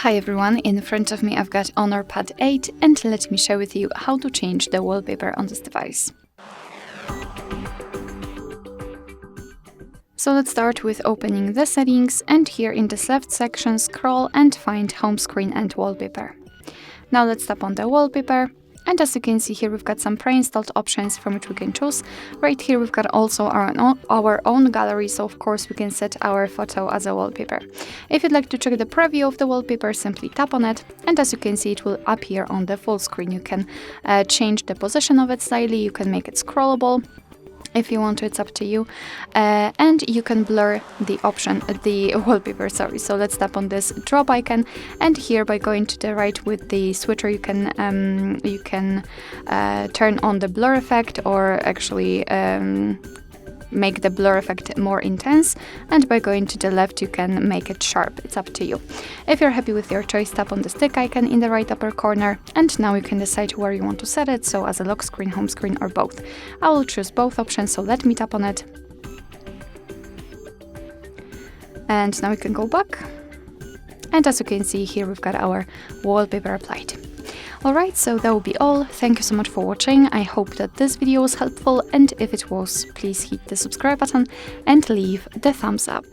Hi everyone, in front of me I've got Honor Pad 8 and let me share with you how to change the wallpaper on this device. So let's start with opening the settings, and here in this left section scroll and find home screen and wallpaper. Now let's tap on the wallpaper. And as you can see here, we've got some pre-installed options from which we can choose. Right here, we've got also our own gallery, so of course we can set our photo as a wallpaper. If you'd like to check the preview of the wallpaper, simply tap on it, and as you can see, it will appear on the full screen. You can change the position of it slightly, you can make it scrollable. If you want to, it's up to you, and you can blur the wallpaper, sorry. So let's tap on this drop icon, and here by going to the right with the switcher you can turn on the blur effect, or actually make the blur effect more intense, and by going to the left you can make it sharp. It's up to you. If you're happy with your choice, tap on the stick icon in the right upper corner, and now you can decide where you want to set it, so as a lock screen, home screen, or both. I will choose both options, so let me tap on it. And now we can go back, and as you can see here, we've got our wallpaper applied. Alright, so that will be all. Thank you so much for watching. I hope that this video was helpful, and if it was, please hit the subscribe button and leave the thumbs up.